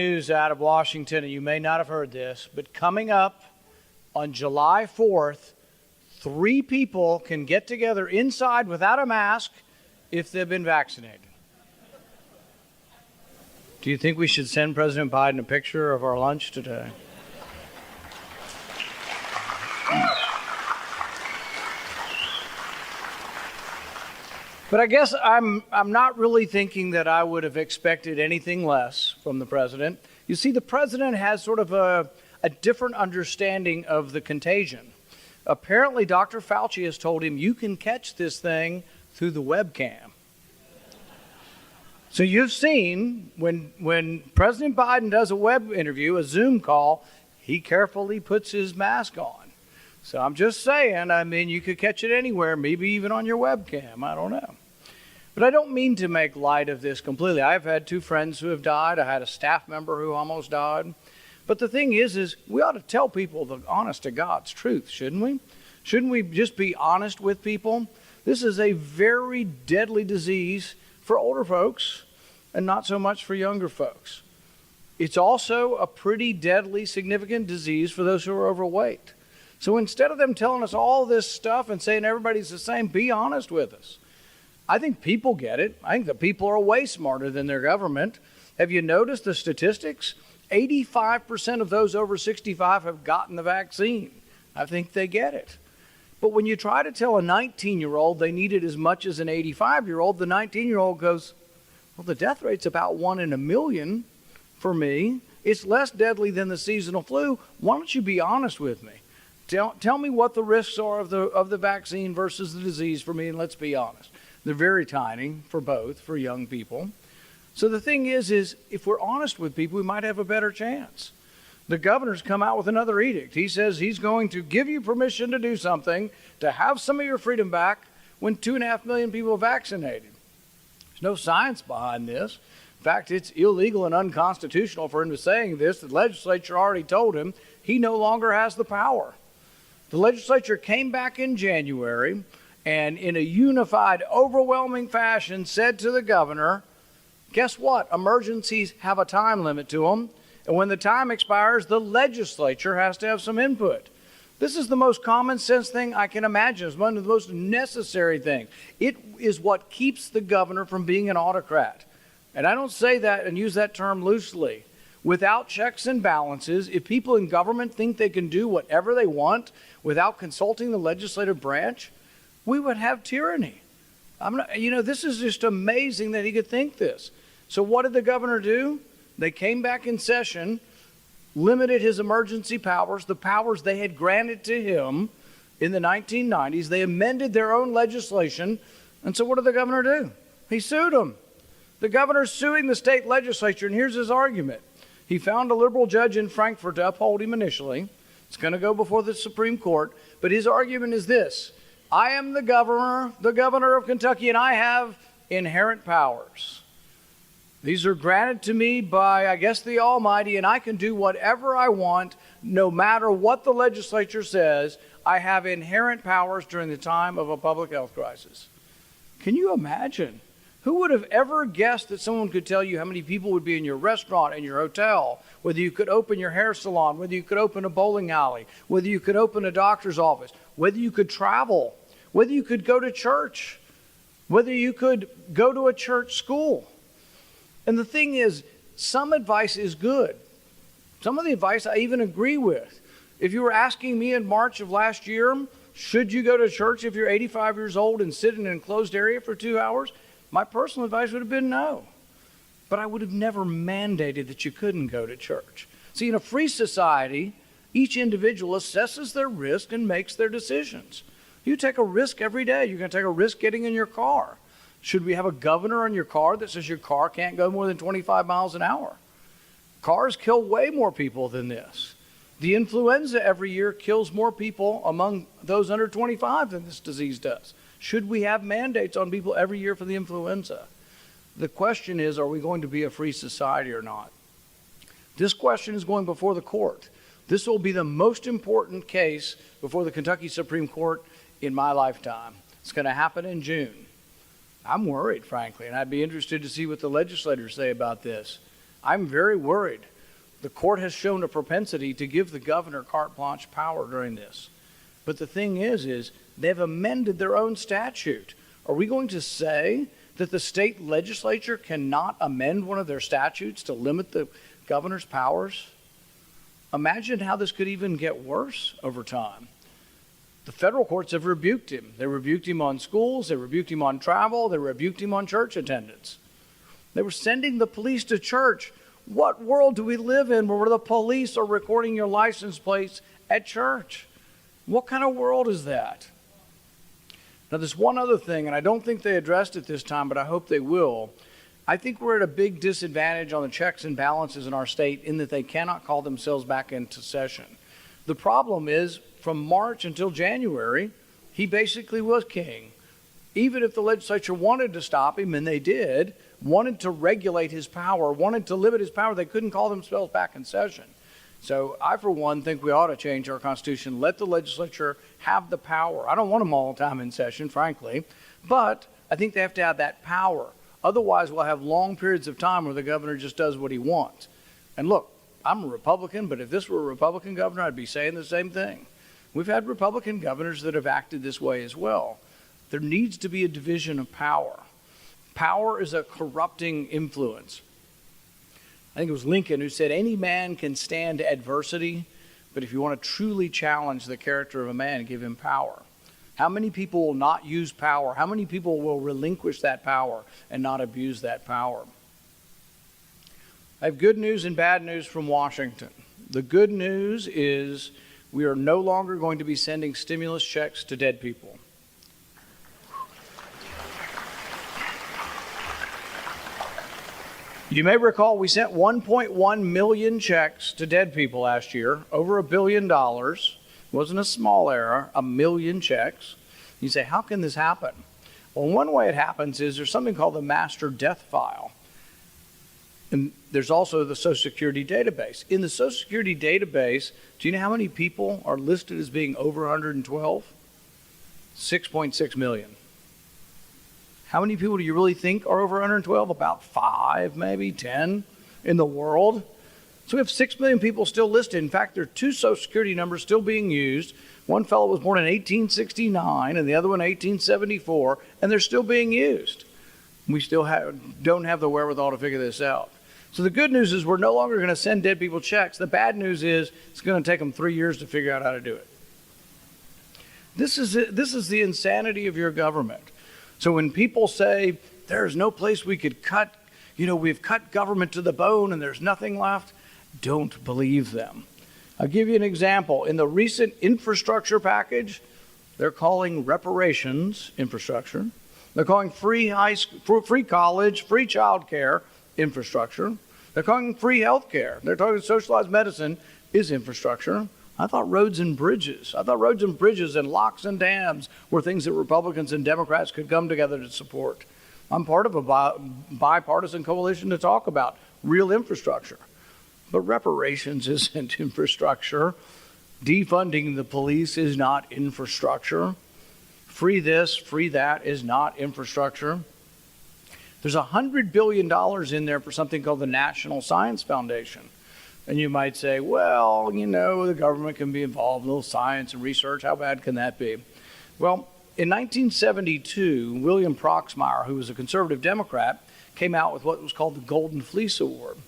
News out of Washington, and you may not have heard this, but coming up on July 4th, 3 people can get together inside without a mask if they've been vaccinated. Do you think we should send President Biden a picture of our lunch today? But I guess I'm not really thinking that I would have expected anything less from the president. You see, the president has sort of a different understanding of the contagion. Apparently, Dr. Fauci has told him, you can catch this thing through the webcam. So you've seen when President Biden does a web interview, a Zoom call, he carefully puts his mask on. So I'm just saying, I mean, you could catch it anywhere, maybe even on your webcam. I don't know. But I don't mean to make light of this completely. I've had 2 friends who have died. I had a staff member who almost died. But the thing is we ought to tell people the honest to God's truth, shouldn't we? Shouldn't we just be honest with people? This is a very deadly disease for older folks and not so much for younger folks. It's also a pretty deadly, significant disease for those who are overweight. So instead of them telling us all this stuff and saying everybody's the same, be honest with us. I think people get it. I think the people are way smarter than their government. Have you noticed the statistics? 85% of those over 65 have gotten the vaccine. I think they get it. But when you try to tell a 19-year-old they need it as much as an 85-year-old, the 19-year-old goes, well, the death rate's about 1 in a million for me. It's less deadly than the seasonal flu. Why don't you be honest with me? Tell me what the risks are of the vaccine versus the disease for me, and let's be honest. They're very tiny for both, for young people. So the thing is if we're honest with people, we might have a better chance. The governor's come out with another edict. He says he's going to give you permission to do something, to have some of your freedom back when 2.5 million people are vaccinated. There's no science behind this. In fact, it's illegal and unconstitutional for him to say this. The legislature already told him he no longer has the power. The legislature came back in January and in a unified, overwhelming fashion said to the governor, guess what? Emergencies have a time limit to them. And when the time expires, the legislature has to have some input. This is the most common sense thing I can imagine. It's one of the most necessary things. It is what keeps the governor from being an autocrat. And I don't say that and use that term loosely. Without checks and balances, if people in government think they can do whatever they want without consulting the legislative branch, we would have tyranny. This is just amazing that he could think this. So what did the governor do? They came back in session, limited his emergency powers, the powers they had granted to him in the 1990s. They amended their own legislation. And so what did the governor do? He sued them. The governor's suing the state legislature, and here's his argument. He found a liberal judge in Frankfurt to uphold him initially. It's going to go before the Supreme Court. But his argument is this: I am the governor of Kentucky, and I have inherent powers. These are granted to me by, I guess, the Almighty, and I can do whatever I want, no matter what the legislature says. I have inherent powers during the time of a public health crisis. Can you imagine? Who would have ever guessed that someone could tell you how many people would be in your restaurant and your hotel, whether you could open your hair salon, whether you could open a bowling alley, whether you could open a doctor's office, whether you could travel, whether you could go to church, whether you could go to a church school. And the thing is, some advice is good. Some of the advice I even agree with. If you were asking me in March of last year, should you go to church if you're 85 years old and sit in an enclosed area for 2 hours? My personal advice would have been no. But I would have never mandated that you couldn't go to church. See, in a free society, each individual assesses their risk and makes their decisions. You take a risk every day. You're going to take a risk getting in your car. Should we have a governor on your car that says your car can't go more than 25 miles an hour? Cars kill way more people than this. The influenza every year kills more people among those under 25 than this disease does. Should we have mandates on people every year for the influenza? The question is, are we going to be a free society or not? This question is going before the court. This will be the most important case before the Kentucky Supreme Court in my lifetime. It's going to happen in June. I'm worried, frankly, and I'd be interested to see what the legislators say about this. I'm very worried The court has shown a propensity to give the governor carte blanche power during this. But the thing is they've amended their own statute. Are we going to say that the state legislature cannot amend one of their statutes to limit the governor's powers? Imagine how this could even get worse over time. The federal courts have rebuked him. They rebuked him on schools, they rebuked him on travel, they rebuked him on church attendance. They were sending the police to church. What world do we live in where the police are recording your license plates at church? What kind of world is that? Now, there's one other thing, and I don't think they addressed it this time, but I hope they will. I think we're at a big disadvantage on the checks and balances in our state in that they cannot call themselves back into session. The problem is, from March until January, he basically was king. Even if the legislature wanted to stop him, and they did, wanted to regulate his power, wanted to limit his power, they couldn't call themselves back in session. So I, for one, think we ought to change our Constitution, let the legislature have the power. I don't want them all the time in session, frankly, but I think they have to have that power. Otherwise, we'll have long periods of time where the governor just does what he wants. And look, I'm a Republican, but if this were a Republican governor, I'd be saying the same thing. We've had Republican governors that have acted this way as well. There needs to be a division of power. Power is a corrupting influence. I think it was Lincoln who said, any man can stand adversity, but if you want to truly challenge the character of a man, give him power. How many people will not use power? How many people will relinquish that power and not abuse that power? I have good news and bad news from Washington. The good news is we are no longer going to be sending stimulus checks to dead people. You may recall we sent 1.1 million checks to dead people last year, over $1 billion. It wasn't a small error, 1 million checks. You say, how can this happen? Well, one way it happens is there's something called the master death file. And there's also the Social Security database. In the Social Security database, do you know how many people are listed as being over 112? 6.6 million. How many people do you really think are over 112? About 5, maybe 10 in the world. So we have 6 million people still listed. In fact, there are 2 Social Security numbers still being used. One fellow was born in 1869 and the other one 1874, and they're still being used. We still don't have the wherewithal to figure this out. So the good news is we're no longer going to send dead people checks. The bad news is it's going to take them 3 years to figure out how to do it. This is the insanity of your government. So when people say there's no place we could cut, we've cut government to the bone and there's nothing left, don't believe them. I'll give you an example. In the recent infrastructure package, they're calling reparations infrastructure. They're calling free college, free child care infrastructure. They're calling free health care. They're talking socialized medicine is infrastructure. I thought roads and bridges and locks and dams were things that Republicans and Democrats could come together to support. I'm part of a bipartisan coalition to talk about real infrastructure. But reparations isn't infrastructure. Defunding the police is not infrastructure. Free this, free that is not infrastructure. There's $100 billion in there for something called the National Science Foundation. And you might say, well, the government can be involved in a little science and research. How bad can that be? Well, in 1972, William Proxmire, who was a conservative Democrat, came out with what was called the Golden Fleece Award.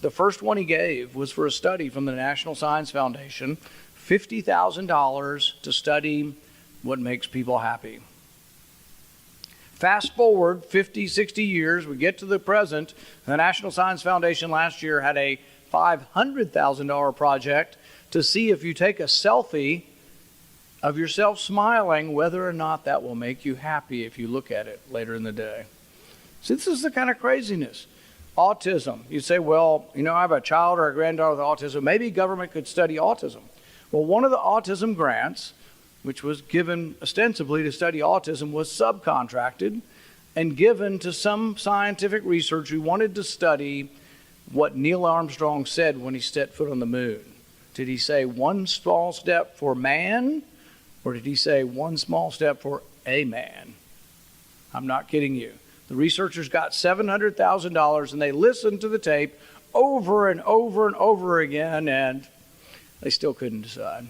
The first one he gave was for a study from the National Science Foundation, $50,000 to study what makes people happy. Fast forward 50, 60 years, we get to the present. The National Science Foundation last year had a $500,000 project to see if you take a selfie of yourself smiling, whether or not that will make you happy if you look at it later in the day. So this is the kind of craziness. Autism. You say, well, I have a child or a granddaughter with autism. Maybe government could study autism. Well, one of the autism grants, which was given ostensibly to study autism, was subcontracted and given to some scientific researcher who wanted to study what Neil Armstrong said when he stepped foot on the moon. Did he say one small step for man, or did he say one small step for a man? I'm not kidding you. The researchers got $700,000 and they listened to the tape over and over and over again, and they still couldn't decide.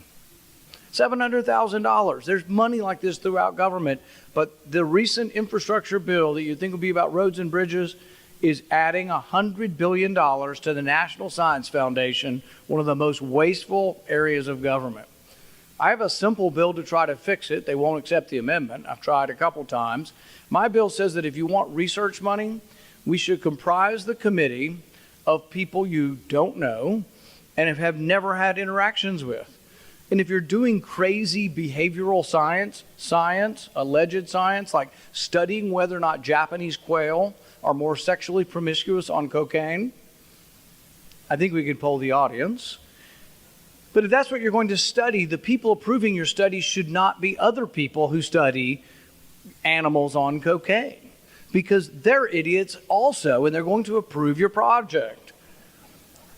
$700,000. There's money like this throughout government, but the recent infrastructure bill that you think will be about roads and bridges is adding $100 billion to the National Science Foundation, one of the most wasteful areas of government. I have a simple bill to try to fix it. They won't accept the amendment. I've tried a couple times. My bill says that if you want research money, we should comprise the committee of people you don't know and have never had interactions with. And if you're doing crazy behavioral science, alleged science, like studying whether or not Japanese quail are more sexually promiscuous on cocaine, I think we could poll the audience. But if that's what you're going to study, the people approving your study should not be other people who study animals on cocaine, because they're idiots also, and they're going to approve your project.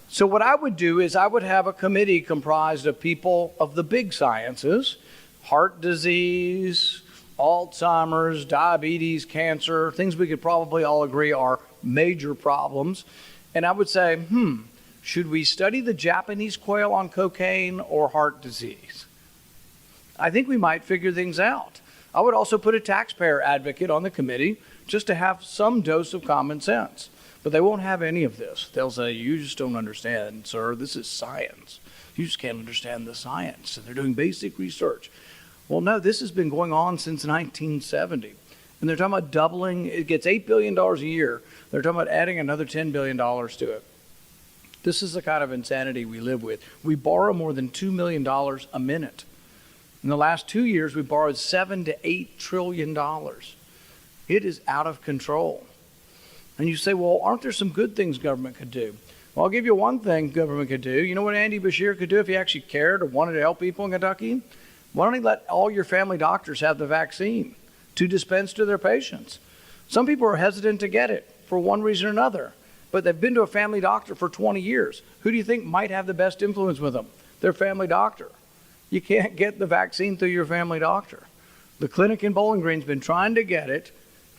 So what I would do is I would have a committee comprised of people of the big sciences, heart disease, Alzheimer's, diabetes, cancer, things we could probably all agree are major problems. And I would say, should we study the Japanese quail on cocaine or heart disease? I think we might figure things out. I would also put a taxpayer advocate on the committee just to have some dose of common sense. But they won't have any of this. They'll say, you just don't understand, sir. This is science. You just can't understand the science. And they're doing basic research. Well, no, this has been going on since 1970. And they're talking about doubling. It gets $8 billion a year. They're talking about adding another $10 billion to it. This is the kind of insanity we live with. We borrow more than $2 million a minute. In the last 2 years, we borrowed $7 to $8 trillion. It is out of control. And you say, well, aren't there some good things government could do? Well, I'll give you one thing government could do. You know what Andy Beshear could do if he actually cared or wanted to help people in Kentucky? Why don't he let all your family doctors have the vaccine to dispense to their patients? Some people are hesitant to get it for one reason or another, but they've been to a family doctor for 20 years. Who do you think might have the best influence with them? Their family doctor. You can't get the vaccine through your family doctor. The clinic in Bowling Green's been trying to get it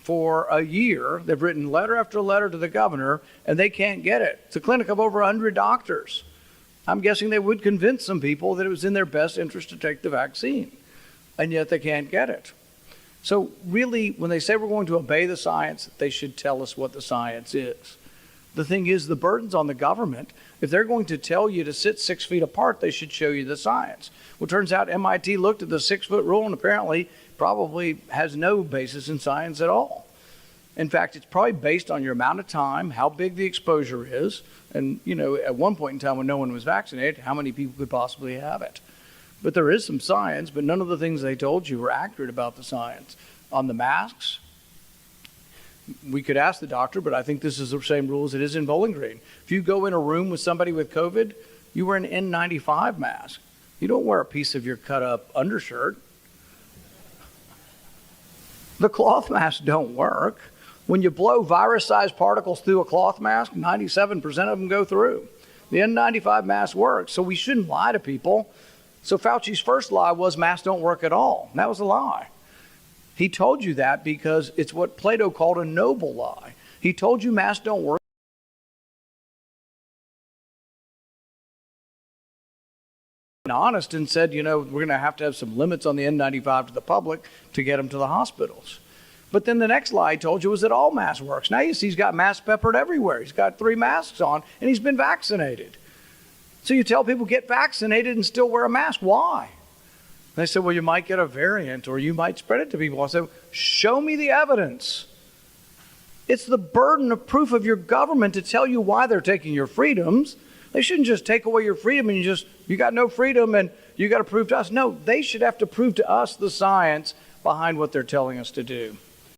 for a year. They've written letter after letter to the governor, and they can't get it. It's a clinic of over 100 doctors. I'm guessing they would convince some people that it was in their best interest to take the vaccine, and yet they can't get it. So really, when they say we're going to obey the science, they should tell us what the science is. The thing is, the burden's on the government. If they're going to tell you to sit 6 feet apart, they should show you the science. Well, it turns out MIT looked at the 6-foot rule and apparently probably has no basis in science at all. In fact, it's probably based on your amount of time, how big the exposure is, and, you know, at one point in time when no one was vaccinated, how many people could possibly have it. But there is some science, but none of the things they told you were accurate about the science. On the masks, we could ask the doctor, but I think this is the same rule as it is in Bowling Green. If you go in a room with somebody with COVID, you wear an N95 mask. You don't wear a piece of your cut up undershirt. The cloth masks don't work. When you blow virus-sized particles through a cloth mask, 97% of them go through. The N95 mask works, so we shouldn't lie to people. So Fauci's first lie was masks don't work at all. And that was a lie. He told you that because it's what Plato called a noble lie. He told you masks don't work. Honest and said, you know, we're going to have some limits on the N95 to the public to get them to the hospitals. But then the next lie he told you was that all masks works. Now you see he's got masks peppered everywhere. He's got 3 masks on and he's been vaccinated. So you tell people get vaccinated and still wear a mask. Why? They said, well, you might get a variant or you might spread it to people. I said, show me the evidence. It's the burden of proof of your government to tell you why they're taking your freedoms. They shouldn't just take away your freedom and you got no freedom and you got to prove to us. No, they should have to prove to us the science behind what they're telling us to do.